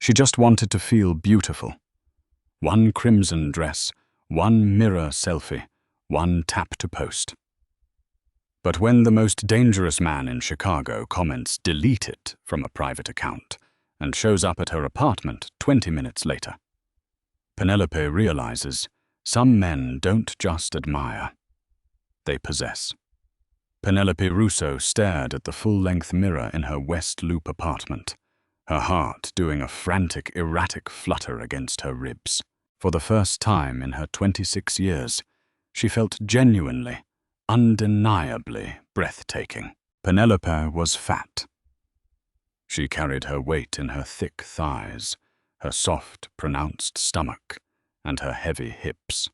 She just wanted to feel beautiful. One crimson dress, one mirror selfie, one tap to post. But when the most dangerous man in Chicago comments "delete it" from a private account and shows up at her apartment 20 minutes later, Penelope realizes some men don't just admire, they possess. Penelope Russo stared at the full-length mirror in her West Loop apartment, her heart doing a frantic, erratic flutter against her ribs. For the first time in her 26 years, she felt genuinely, undeniably breathtaking. Penelope was fat. She carried her weight in her thick thighs, her soft, pronounced stomach, and her heavy hips.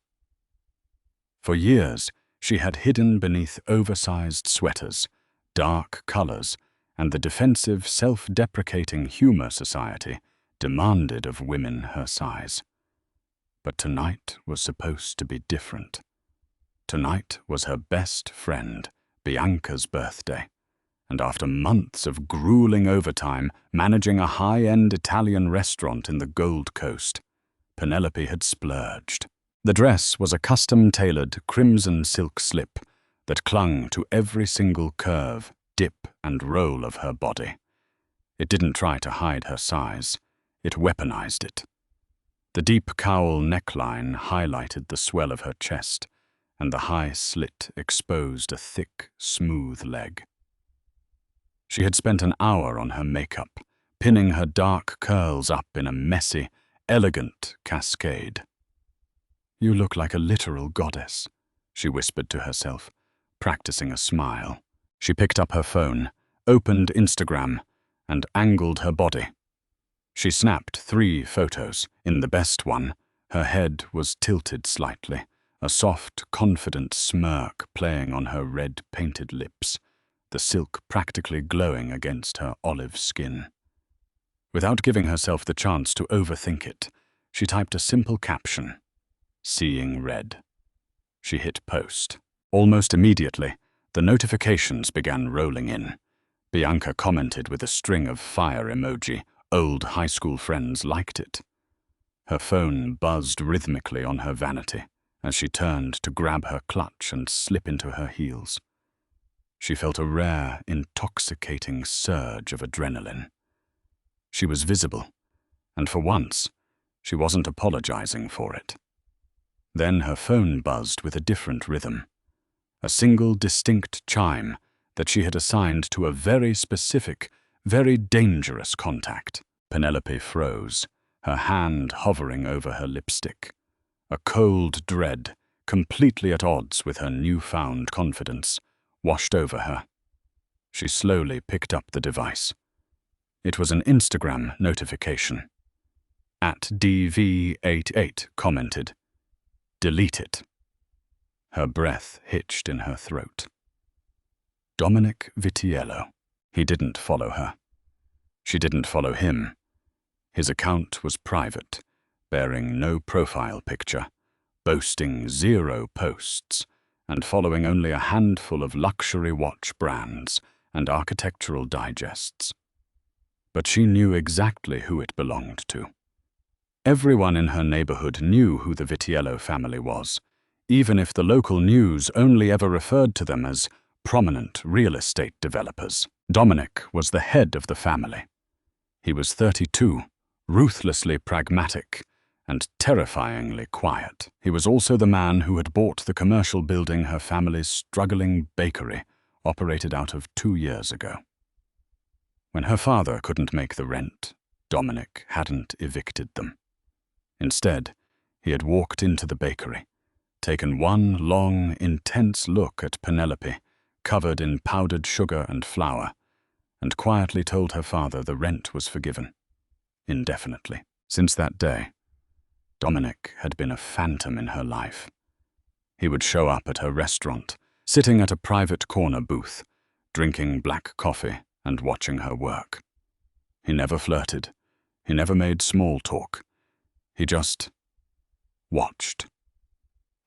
For years, she had hidden beneath oversized sweaters, dark colors, and the defensive, self-deprecating humor society demanded of women her size. But tonight was supposed to be different. Tonight was her best friend, Bianca's birthday, and after months of grueling overtime managing a high-end Italian restaurant in the Gold Coast, Penelope had splurged. The dress was a custom-tailored crimson silk slip that clung to every single curve, dip, and roll of her body. It didn't try to hide her size, it weaponized it. The deep cowl neckline highlighted the swell of her chest, and the high slit exposed a thick, smooth leg. She had spent an hour on her makeup, pinning her dark curls up in a messy, elegant cascade. "You look like a literal goddess," she whispered to herself, practicing a smile. She picked up her phone, opened Instagram, and angled her body. She snapped 3 photos. In the best one, her head was tilted slightly, a soft, confident smirk playing on her red-painted lips, the silk practically glowing against her olive skin. Without giving herself the chance to overthink it, she typed a simple caption, "Seeing red." She hit post. Almost immediately, the notifications began rolling in. Bianca commented with a string of fire emoji. Old high school friends liked it. Her phone buzzed rhythmically on her vanity as she turned to grab her clutch and slip into her heels. She felt a rare, intoxicating surge of adrenaline. She was visible, and for once, she wasn't apologizing for it. Then her phone buzzed with a different rhythm, a single distinct chime that she had assigned to a very specific, very dangerous contact. Penelope froze, her hand hovering over her lipstick. A cold dread, completely at odds with her newfound confidence, washed over her. She slowly picked up the device. It was an Instagram notification. @DV88 commented, "Delete it." Her breath hitched in her throat. Dominic Vitiello. He didn't follow her. She didn't follow him. His account was private, bearing no profile picture, boasting 0 posts, and following only a handful of luxury watch brands and architectural digests. But she knew exactly who it belonged to. Everyone in her neighborhood knew who the Vitiello family was, even if the local news only ever referred to them as prominent real estate developers. Dominic was the head of the family. He was 32, ruthlessly pragmatic, and terrifyingly quiet. He was also the man who had bought the commercial building her family's struggling bakery operated out of 2 years ago. When her father couldn't make the rent, Dominic hadn't evicted them. Instead, he had walked into the bakery, taken one long, intense look at Penelope, covered in powdered sugar and flour, and quietly told her father the rent was forgiven, indefinitely. Since that day, Dominic had been a phantom in her life. He would show up at her restaurant, sitting at a private corner booth, drinking black coffee and watching her work. He never flirted. He never made small talk. He just watched.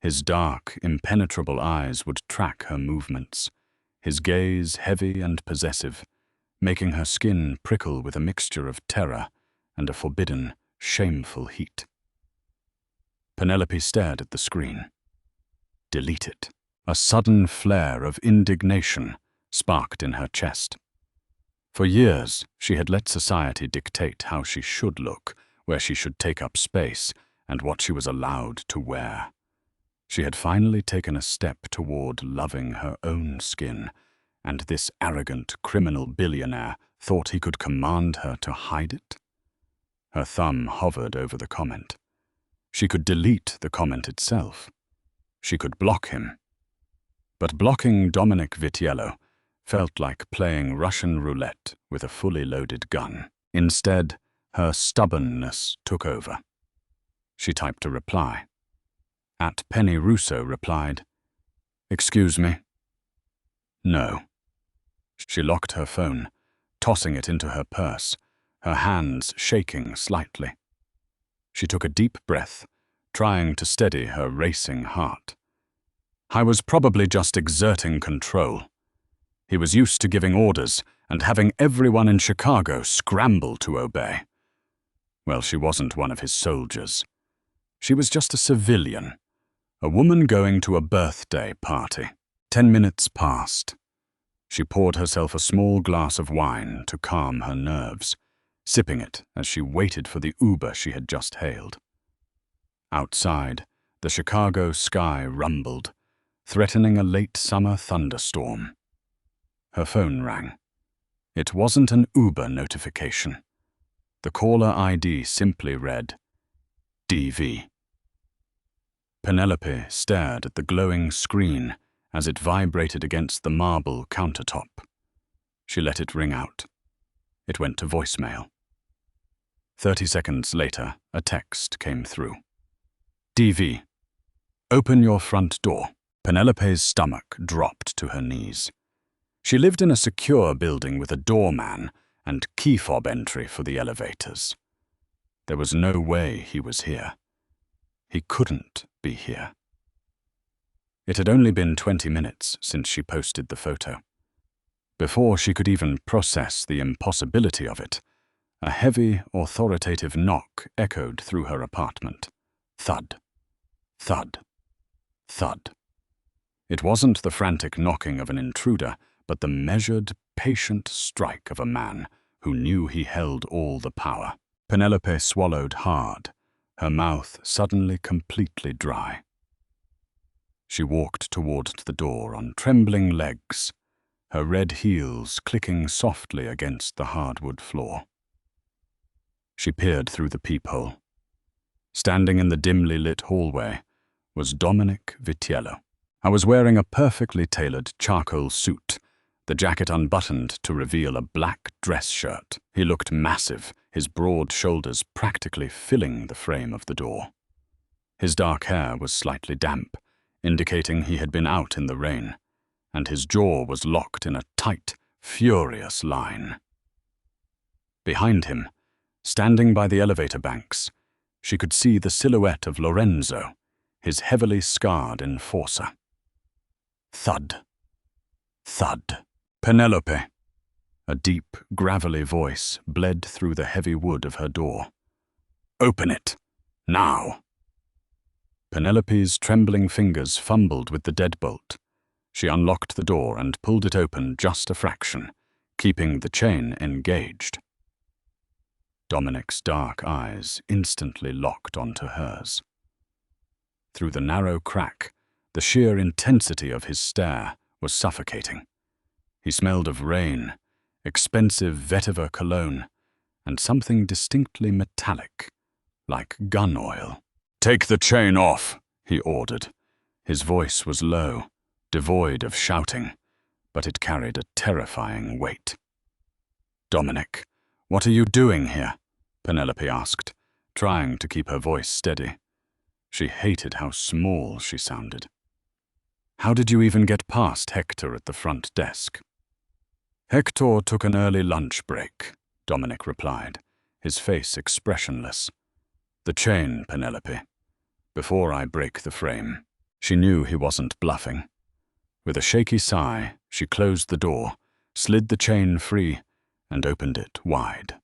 His dark, impenetrable eyes would track her movements, his gaze heavy and possessive, making her skin prickle with a mixture of terror and a forbidden, shameful heat. Penelope stared at the screen. Delete it. A sudden flare of indignation sparked in her chest. For years, she had let society dictate how she should look, where she should take up space, and what she was allowed to wear. She had finally taken a step toward loving her own skin, and this arrogant criminal billionaire thought he could command her to hide it? Her thumb hovered over the comment. She could delete the comment itself. She could block him. But blocking Dominic Vitiello felt like playing Russian roulette with a fully loaded gun. Instead, her stubbornness took over. She typed a reply. @Penny Russo replied, "Excuse me?" "No." She locked her phone, tossing it into her purse, her hands shaking slightly. She took a deep breath, trying to steady her racing heart. I was probably just exerting control. He was used to giving orders and having everyone in Chicago scramble to obey. Well, she wasn't one of his soldiers. She was just a civilian, a woman going to a birthday party. 10 minutes passed. She poured herself a small glass of wine to calm her nerves, sipping it as she waited for the Uber she had just hailed. Outside, the Chicago sky rumbled, threatening a late summer thunderstorm. Her phone rang. It wasn't an Uber notification. The caller ID simply read, DV. Penelope stared at the glowing screen as it vibrated against the marble countertop. She let it ring out. It went to voicemail. 30 seconds later, a text came through. DV. Open your front door. Penelope's stomach dropped to her knees. She lived in a secure building with a doorman and key fob entry for the elevators. There was no way he was here. He couldn't be here. It had only been 20 minutes since she posted the photo. Before she could even process the impossibility of it, a heavy, authoritative knock echoed through her apartment. Thud. Thud. Thud. It wasn't the frantic knocking of an intruder, but the measured, patient strike of a man who knew he held all the power. Penelope swallowed hard, her mouth suddenly completely dry. She walked towards the door on trembling legs, her red heels clicking softly against the hardwood floor. She peered through the peephole. Standing in the dimly lit hallway was Dominic Vitiello. I was wearing a perfectly tailored charcoal suit, the jacket unbuttoned to reveal a black dress shirt. He looked massive, his broad shoulders practically filling the frame of the door. His dark hair was slightly damp, indicating he had been out in the rain, and his jaw was locked in a tight, furious line. Behind him, standing by the elevator banks, she could see the silhouette of Lorenzo, his heavily scarred enforcer. Thud. Thud. Penelope. A deep, gravelly voice bled through the heavy wood of her door. Open it. Now. Penelope's trembling fingers fumbled with the deadbolt. She unlocked the door and pulled it open just a fraction, keeping the chain engaged. Dominic's dark eyes instantly locked onto hers. Through the narrow crack, the sheer intensity of his stare was suffocating. He smelled of rain, expensive vetiver cologne, and something distinctly metallic, like gun oil. Take the chain off, he ordered. His voice was low, devoid of shouting, but it carried a terrifying weight. Dominic, what are you doing here? Penelope asked, trying to keep her voice steady. She hated how small she sounded. How did you even get past Hector at the front desk? Hector took an early lunch break, Dominic replied, his face expressionless. The chain, Penelope. Before I break the frame. She knew he wasn't bluffing. With a shaky sigh, she closed the door, slid the chain free, and opened it wide.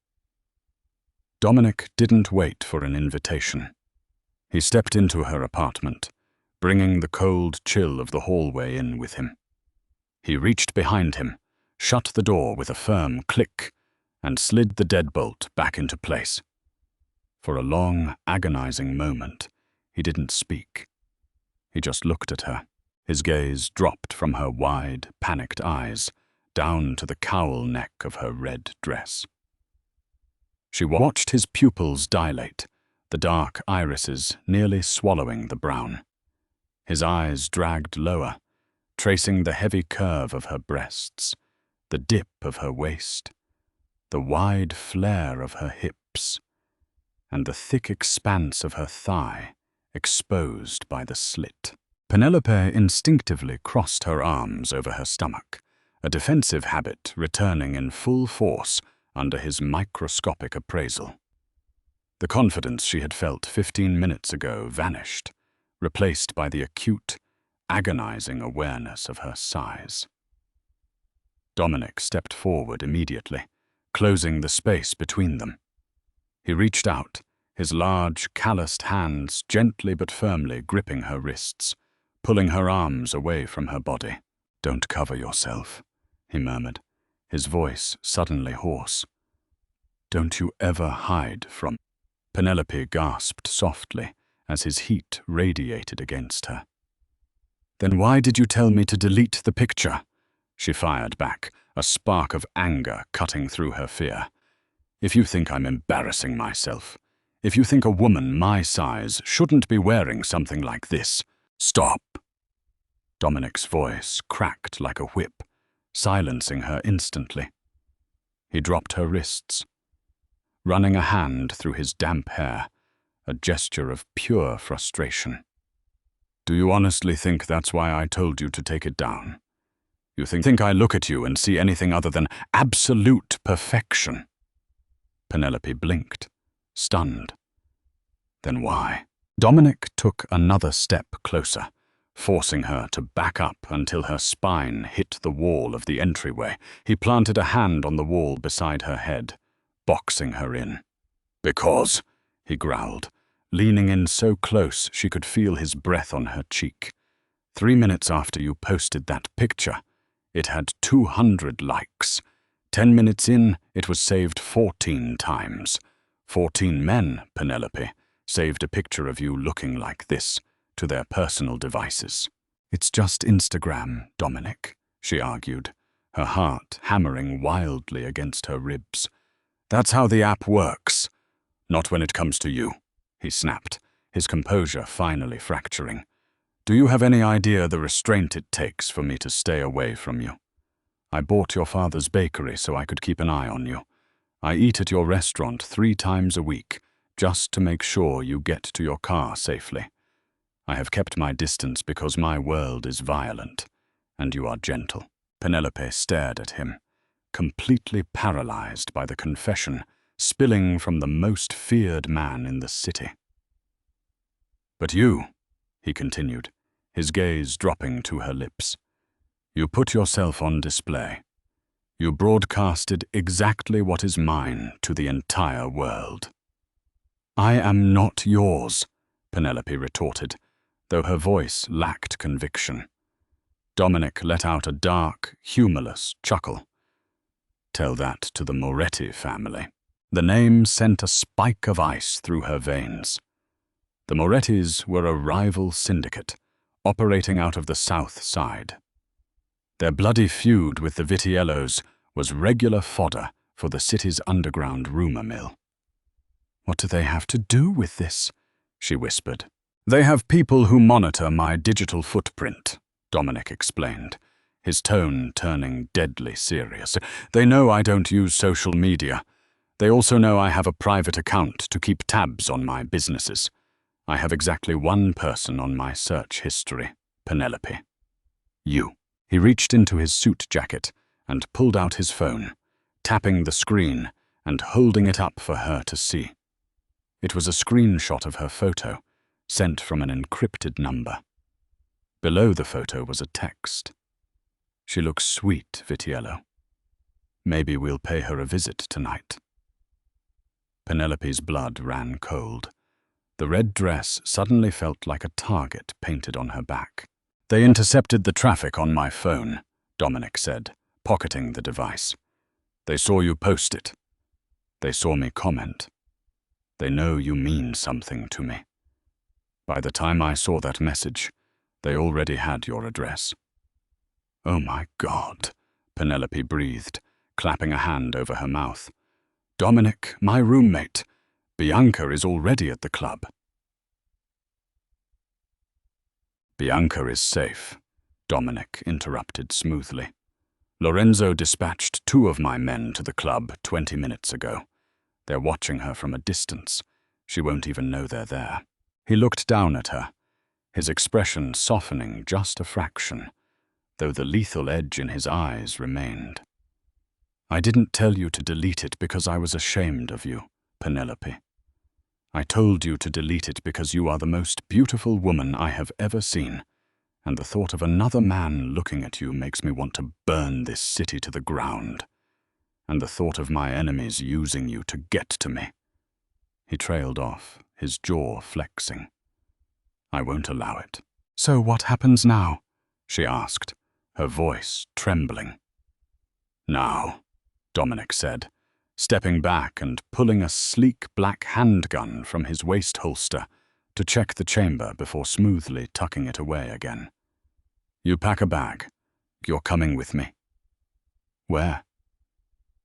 Dominic didn't wait for an invitation. He stepped into her apartment, bringing the cold chill of the hallway in with him. He reached behind him, shut the door with a firm click, and slid the deadbolt back into place. For a long, agonizing moment, he didn't speak. He just looked at her. His gaze dropped from her wide, panicked eyes down to the cowl neck of her red dress. She watched his pupils dilate, the dark irises nearly swallowing the brown. His eyes dragged lower, tracing the heavy curve of her breasts, the dip of her waist, the wide flare of her hips, and the thick expanse of her thigh exposed by the slit. Penelope instinctively crossed her arms over her stomach, a defensive habit returning in full force under his microscopic appraisal. The confidence she had felt 15 minutes ago vanished, replaced by the acute, agonizing awareness of her size. Dominic stepped forward immediately, closing the space between them. He reached out, his large, calloused hands gently but firmly gripping her wrists, pulling her arms away from her body. "Don't cover yourself," he murmured, his voice suddenly hoarse. "Don't you ever hide from—" Penelope gasped softly as his heat radiated against her. "Then why did you tell me to delete the picture?" She fired back, a spark of anger cutting through her fear. "If you think I'm embarrassing myself, if you think a woman my size shouldn't be wearing something like this, stop." Dominic's voice cracked like a whip, silencing her instantly. He dropped her wrists, running a hand through his damp hair, a gesture of pure frustration. "Do you honestly think that's why I told you to take it down? You think I look at you and see anything other than absolute perfection?" Penelope blinked, stunned. "Then why?" Dominic took another step closer, forcing her to back up until her spine hit the wall of the entryway. He planted a hand on the wall beside her head, boxing her in. "Because," he growled, leaning in so close she could feel his breath on her cheek. 3 minutes after you posted that picture, it had 200 likes. 10 minutes in, it was saved 14 times. 14 men, Penelope, saved a picture of you looking like this to their personal devices. "It's just Instagram, Dominic," she argued, her heart hammering wildly against her ribs. "That's how the app works." "Not when it comes to you," he snapped, his composure finally fracturing. "Do you have any idea the restraint it takes for me to stay away from you? I bought your father's bakery so I could keep an eye on you. I eat at your restaurant 3 times a week, just to make sure you get to your car safely. I have kept my distance because my world is violent, and you are gentle." Penelope stared at him, completely paralyzed by the confession spilling from the most feared man in the city. "But you," he continued, his gaze dropping to her lips, "you put yourself on display. You broadcasted exactly what is mine to the entire world." "I am not yours," Penelope retorted, though her voice lacked conviction. Dominic let out a dark, humorless chuckle. "Tell that to the Moretti family." The name sent a spike of ice through her veins. The Morettis were a rival syndicate, operating out of the South Side. Their bloody feud with the Vitiellos was regular fodder for the city's underground rumor mill. "What do they have to do with this?" she whispered. "They have people who monitor my digital footprint," Dominic explained, his tone turning deadly serious. "They know I don't use social media. They also know I have a private account to keep tabs on my businesses. I have exactly one person on my search history, Penelope. You." He reached into his suit jacket and pulled out his phone, tapping the screen and holding it up for her to see. It was a screenshot of her photo, sent from an encrypted number. Below the photo was a text. "She looks sweet, Vitiello. Maybe we'll pay her a visit tonight." Penelope's blood ran cold. The red dress suddenly felt like a target painted on her back. "They intercepted the traffic on my phone," Dominic said, pocketing the device. "They saw you post it. They saw me comment. They know you mean something to me. By the time I saw that message, they already had your address." "Oh my God," Penelope breathed, clapping a hand over her mouth. "Dominic, my roommate, Bianca is already at the club." "Bianca is safe," Dominic interrupted smoothly. "Lorenzo dispatched 2 of my men to the club 20 minutes ago. They're watching her from a distance. She won't even know they're there." He looked down at her, his expression softening just a fraction, though the lethal edge in his eyes remained. "I didn't tell you to delete it because I was ashamed of you, Penelope. I told you to delete it because you are the most beautiful woman I have ever seen, and the thought of another man looking at you makes me want to burn this city to the ground, and the thought of my enemies using you to get to me." He trailed off, his jaw flexing. "I won't allow it." "So what happens now?" she asked, her voice trembling. "Now," Dominic said, stepping back and pulling a sleek black handgun from his waist holster to check the chamber before smoothly tucking it away again. "You pack a bag. You're coming with me." "Where?"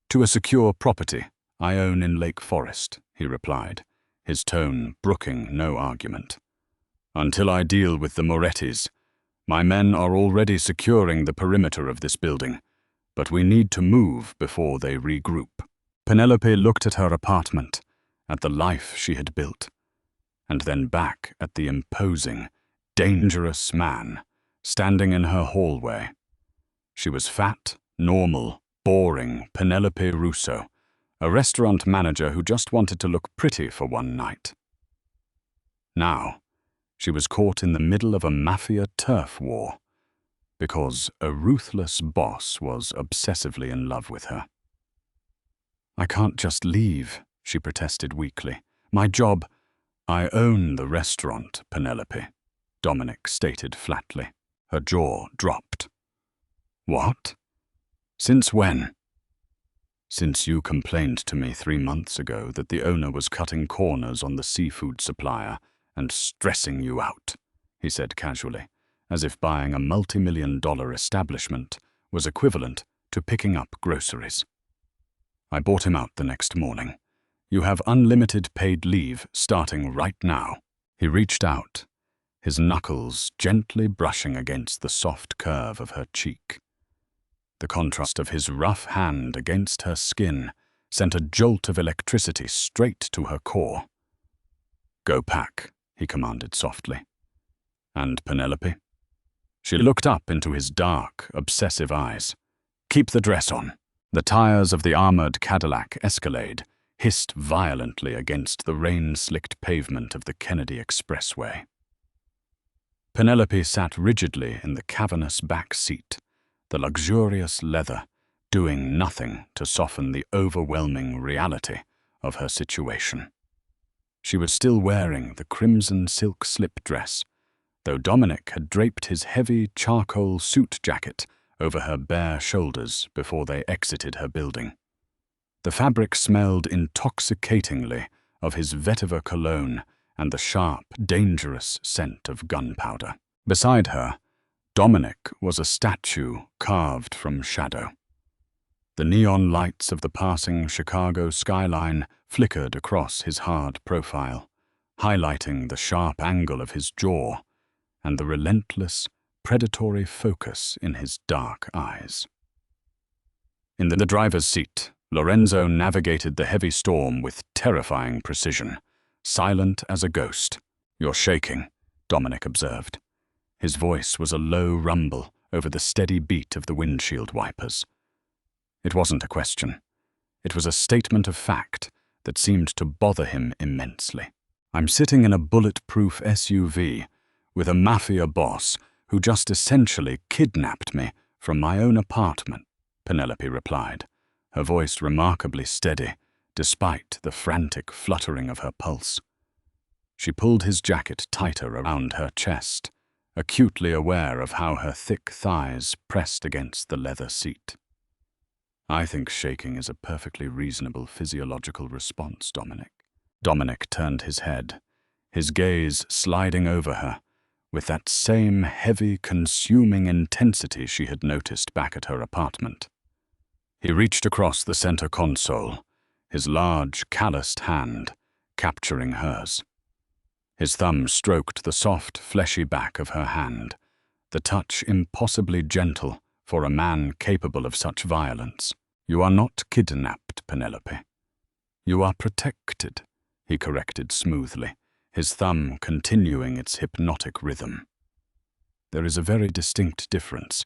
"To a secure property I own in Lake Forest," he replied, his tone brooking no argument. "Until I deal with the Morettis, my men are already securing the perimeter of this building, but we need to move before they regroup." Penelope looked at her apartment, at the life she had built, and then back at the imposing, dangerous man standing in her hallway. She was fat, normal, boring Penelope Russo, a restaurant manager who just wanted to look pretty for one night. Now, she was caught in the middle of a Mafia turf war, because a ruthless boss was obsessively in love with her. "I can't just leave," she protested weakly. "My job—" "I own the restaurant, Penelope," Dominic stated flatly. Her jaw dropped. "What? Since when?" "Since you complained to me 3 months ago that the owner was cutting corners on the seafood supplier and stressing you out," he said casually, as if buying a multi-million-dollar establishment was equivalent to picking up groceries. "I bought him out the next morning. You have unlimited paid leave starting right now." He reached out, his knuckles gently brushing against the soft curve of her cheek. The contrast of his rough hand against her skin sent a jolt of electricity straight to her core. "Go pack," he commanded softly. "And Penelope?" She looked up into his dark, obsessive eyes. "Keep the dress on." The tires of the armored Cadillac Escalade hissed violently against the rain-slicked pavement of the Kennedy Expressway. Penelope sat rigidly in the cavernous back seat, the luxurious leather doing nothing to soften the overwhelming reality of her situation. She was still wearing the crimson silk slip dress, though Dominic had draped his heavy charcoal suit jacket over her bare shoulders before they exited her building. The fabric smelled intoxicatingly of his vetiver cologne and the sharp, dangerous scent of gunpowder. Beside her, Dominic was a statue carved from shadow. The neon lights of the passing Chicago skyline flickered across his hard profile, highlighting the sharp angle of his jaw and the relentless, predatory focus in his dark eyes. In the driver's seat, Lorenzo navigated the heavy storm with terrifying precision, silent as a ghost. "You're shaking," Dominic observed. His voice was a low rumble over the steady beat of the windshield wipers. It wasn't a question. It was a statement of fact that seemed to bother him immensely. "I'm sitting in a bulletproof SUV with a Mafia boss who just essentially kidnapped me from my own apartment," Penelope replied, her voice remarkably steady, despite the frantic fluttering of her pulse. She pulled his jacket tighter around her chest, acutely aware of how her thick thighs pressed against the leather seat. "I think shaking is a perfectly reasonable physiological response, Dominic." Dominic turned his head, his gaze sliding over her, with that same heavy, consuming intensity she had noticed back at her apartment. He reached across the center console, his large, calloused hand capturing hers. His thumb stroked the soft, fleshy back of her hand, the touch impossibly gentle for a man capable of such violence. "You are not kidnapped, Penelope. You are protected," he corrected smoothly, his thumb continuing its hypnotic rhythm. "There is a very distinct difference.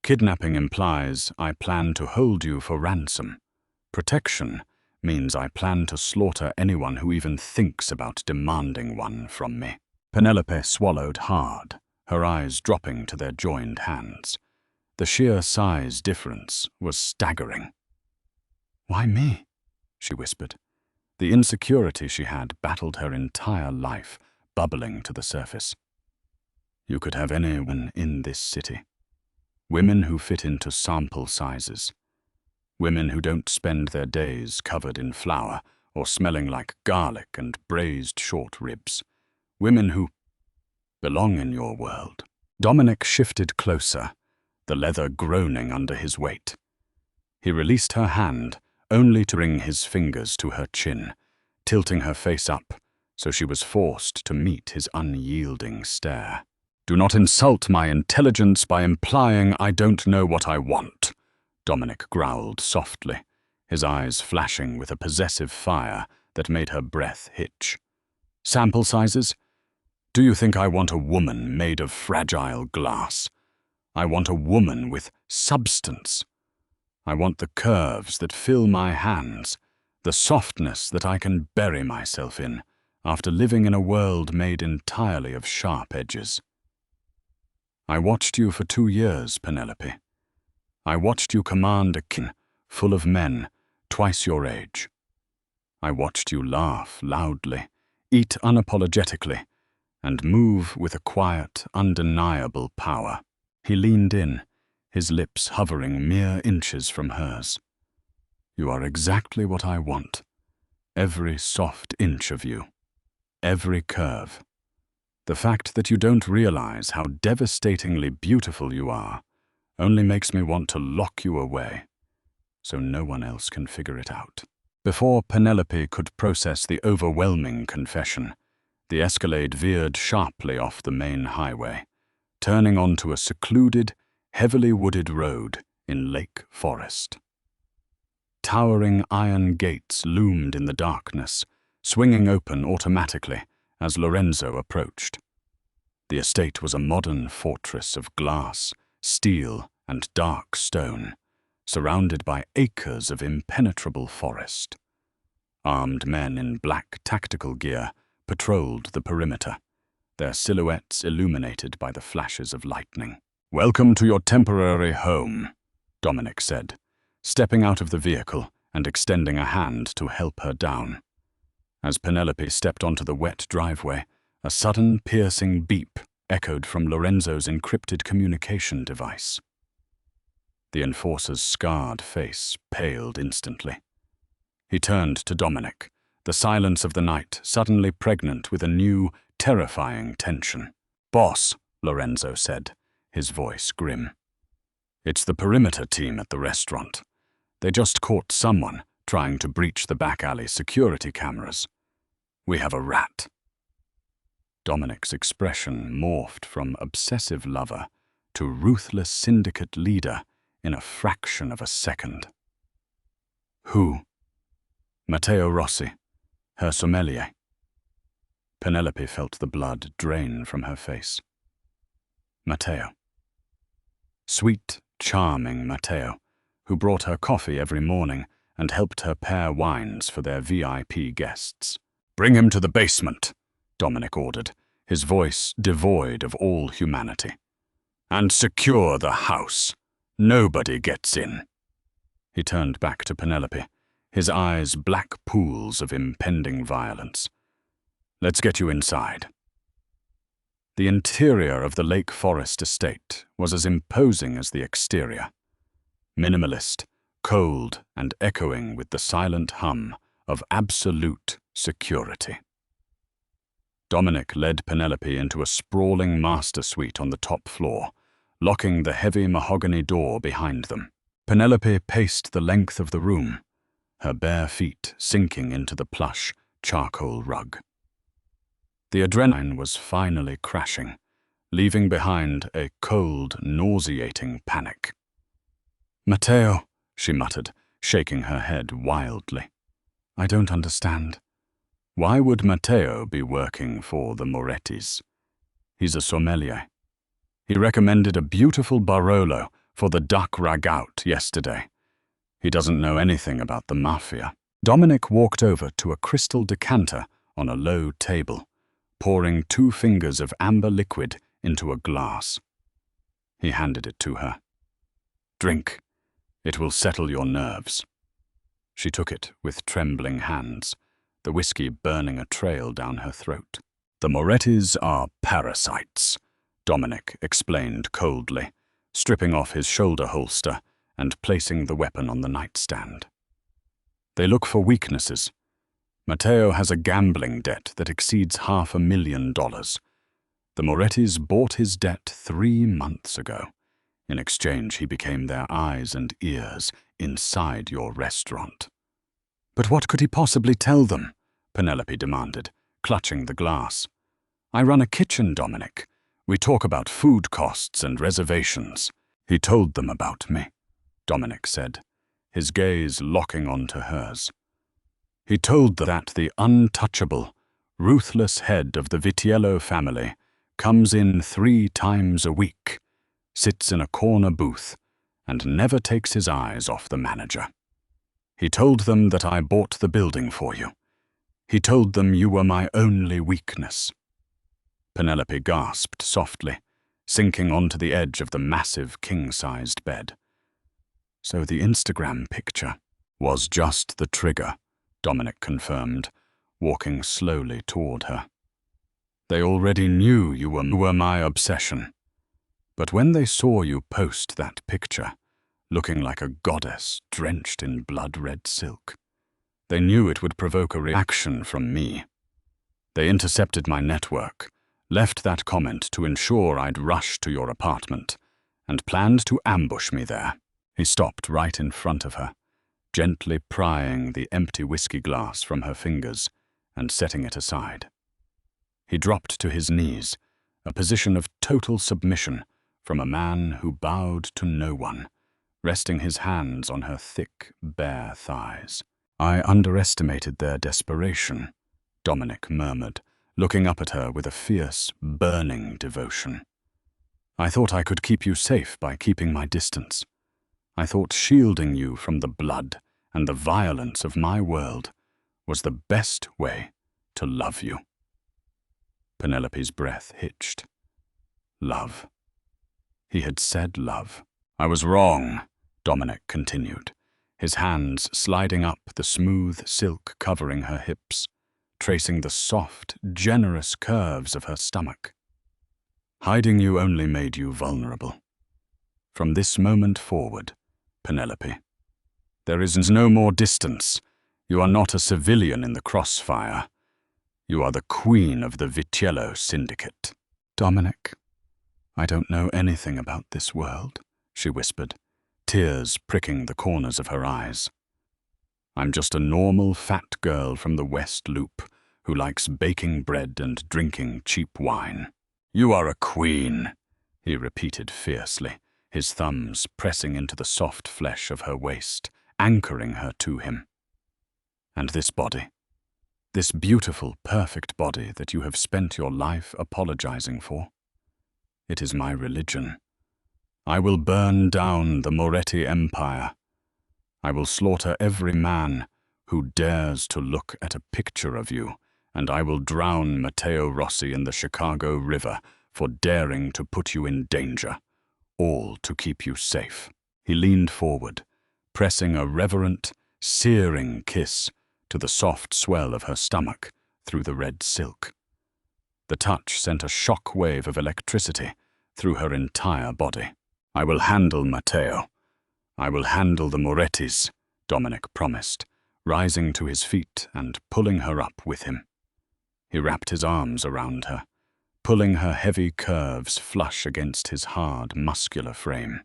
Kidnapping implies I plan to hold you for ransom. Protection means I plan to slaughter anyone who even thinks about demanding one from me." Penelope swallowed hard, her eyes dropping to their joined hands. The sheer size difference was staggering. "Why me?" she whispered. The insecurity she had battled her entire life, bubbling to the surface. "You could have anyone in this city. Women who fit into sample sizes. Women who don't spend their days covered in flour or smelling like garlic and braised short ribs. Women who belong in your world." Dominic shifted closer, the leather groaning under his weight. He released her hand, only to bring his fingers to her chin, tilting her face up so she was forced to meet his unyielding stare. "Do not insult my intelligence by implying I don't know what I want," Dominic growled softly, his eyes flashing with a possessive fire that made her breath hitch. "Sample sizes? Do you think I want a woman made of fragile glass? I want a woman with substance. I want the curves that fill my hands, the softness that I can bury myself in after living in a world made entirely of sharp edges. I watched you for 2 years, Penelope. I watched you command a kin full of men, twice your age. I watched you laugh loudly, eat unapologetically, and move with a quiet, undeniable power." He leaned in, his lips hovering mere inches from hers. "You are exactly what I want. Every soft inch of you. Every curve. The fact that you don't realize how devastatingly beautiful you are only makes me want to lock you away, so no one else can figure it out." Before Penelope could process the overwhelming confession, the Escalade veered sharply off the main highway, turning onto a secluded, heavily wooded road in Lake Forest. Towering iron gates loomed in the darkness, swinging open automatically as Lorenzo approached. The estate was a modern fortress of glass, steel, and dark stone, surrounded by acres of impenetrable forest. Armed men in black tactical gear patrolled the perimeter, their silhouettes illuminated by the flashes of lightning. "Welcome to your temporary home," Dominic said, stepping out of the vehicle and extending a hand to help her down. As Penelope stepped onto the wet driveway, a sudden piercing beep echoed from Lorenzo's encrypted communication device. The enforcer's scarred face paled instantly. He turned to Dominic, the silence of the night suddenly pregnant with a new, terrifying tension. "Boss," Lorenzo said, his voice grim. "It's the perimeter team at the restaurant. They just caught someone trying to breach the back alley security cameras. We have a rat." Dominic's expression morphed from obsessive lover to ruthless syndicate leader in a fraction of a second. "Who?" "Matteo Rossi, her sommelier." Penelope felt the blood drain from her face. Matteo. Sweet, charming Matteo, who brought her coffee every morning and helped her pair wines for their VIP guests. "Bring him to the basement," Dominic ordered, his voice devoid of all humanity. "And secure the house. Nobody gets in." He turned back to Penelope, his eyes black pools of impending violence. "Let's get you inside." The interior of the Lake Forest estate was as imposing as the exterior. Minimalist, cold, and echoing with the silent hum of absolute security. Dominic led Penelope into a sprawling master suite on the top floor, locking the heavy mahogany door behind them. Penelope paced the length of the room, her bare feet sinking into the plush, charcoal rug. The adrenaline was finally crashing, leaving behind a cold, nauseating panic. "Matteo," she muttered, shaking her head wildly. "I don't understand. Why would Matteo be working for the Morettis? He's a sommelier. He recommended a beautiful Barolo for the duck ragout yesterday. He doesn't know anything about the Mafia." Dominic walked over to a crystal decanter on a low table, pouring 2 fingers of amber liquid into a glass. He handed it to her. "Drink. It will settle your nerves." She took it with trembling hands, the whiskey burning a trail down her throat. "The Morettis are parasites," Dominic explained coldly, stripping off his shoulder holster and placing the weapon on the nightstand. "They look for weaknesses. Matteo has a gambling debt that exceeds $500,000. The Morettis bought his debt 3 months ago. In exchange, he became their eyes and ears inside your restaurant." "But what could he possibly tell them?" Penelope demanded, clutching the glass. "I run a kitchen, Dominic. We talk about food costs and reservations." "He told them about me," Dominic said, his gaze locking onto hers. "He told that the untouchable, ruthless head of the Vitiello family comes in 3 times a week, sits in a corner booth, and never takes his eyes off the manager. He told them that I bought the building for you. He told them you were my only weakness." Penelope gasped softly, sinking onto the edge of the massive king-sized bed. "So the Instagram picture was just the trigger," Dominic confirmed, walking slowly toward her. "They already knew you were my obsession. But when they saw you post that picture, looking like a goddess drenched in blood-red silk, they knew it would provoke a reaction from me. They intercepted my network, left that comment to ensure I'd rush to your apartment, and planned to ambush me there." He stopped right in front of her, gently prying the empty whiskey glass from her fingers and setting it aside. He dropped to his knees, a position of total submission from a man who bowed to no one, resting his hands on her thick, bare thighs. "I underestimated their desperation," Dominic murmured, looking up at her with a fierce, burning devotion. "I thought I could keep you safe by keeping my distance. I thought shielding you from the blood and the violence of my world was the best way to love you." Penelope's breath hitched. Love. He had said love. "I was wrong," Dominic continued, his hands sliding up the smooth silk covering her hips, tracing the soft, generous curves of her stomach. "Hiding you only made you vulnerable. From this moment forward, Penelope, there is no more distance. You are not a civilian in the crossfire. You are the queen of the Vitiello syndicate." "Dominic, I don't know anything about this world," she whispered, tears pricking the corners of her eyes. "I'm just a normal fat girl from the West Loop who likes baking bread and drinking cheap wine." "You are a queen," he repeated fiercely, his thumbs pressing into the soft flesh of her waist, anchoring her to him. "And this body, this beautiful, perfect body that you have spent your life apologizing for, it is my religion. I will burn down the Moretti Empire. I will slaughter every man who dares to look at a picture of you, and I will drown Matteo Rossi in the Chicago River for daring to put you in danger, all to keep you safe." He leaned forward, pressing a reverent, searing kiss to the soft swell of her stomach through the red silk. The touch sent a shock wave of electricity through her entire body. "I will handle Matteo. I will handle the Morettis," Dominic promised, rising to his feet and pulling her up with him. He wrapped his arms around her, pulling her heavy curves flush against his hard, muscular frame.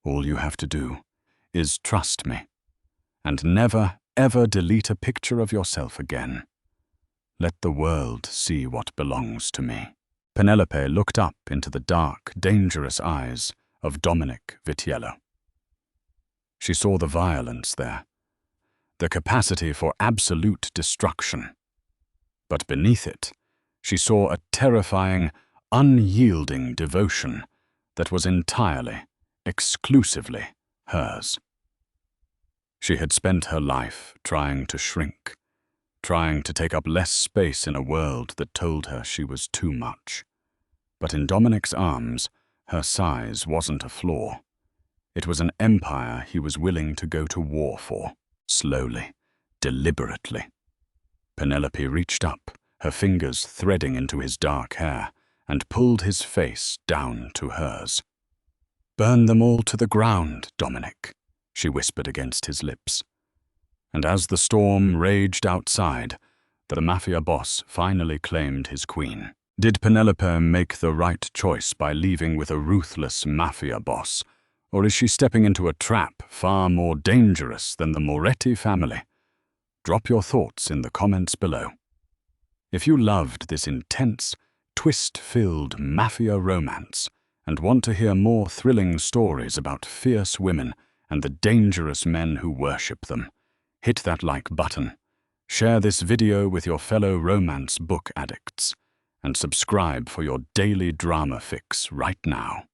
"All you have to do is trust me, and never, ever delete a picture of yourself again. Let the world see what belongs to me." Penelope looked up into the dark, dangerous eyes of Dominic Vitiello. She saw the violence there, the capacity for absolute destruction. But beneath it, she saw a terrifying, unyielding devotion that was entirely, exclusively hers. She had spent her life trying to shrink, trying to take up less space in a world that told her she was too much. But in Dominic's arms, her size wasn't a flaw. It was an empire he was willing to go to war for, slowly, deliberately. Penelope reached up, her fingers threading into his dark hair, and pulled his face down to hers. "Burn them all to the ground, Dominic," she whispered against his lips. And as the storm raged outside, the Mafia boss finally claimed his queen. Did Penelope make the right choice by leaving with a ruthless Mafia boss, or is she stepping into a trap far more dangerous than the Moretti family? Drop your thoughts in the comments below. If you loved this intense, twist-filled Mafia romance and want to hear more thrilling stories about fierce women and the dangerous men who worship them, hit that like button, share this video with your fellow romance book addicts, and subscribe for your daily drama fix right now.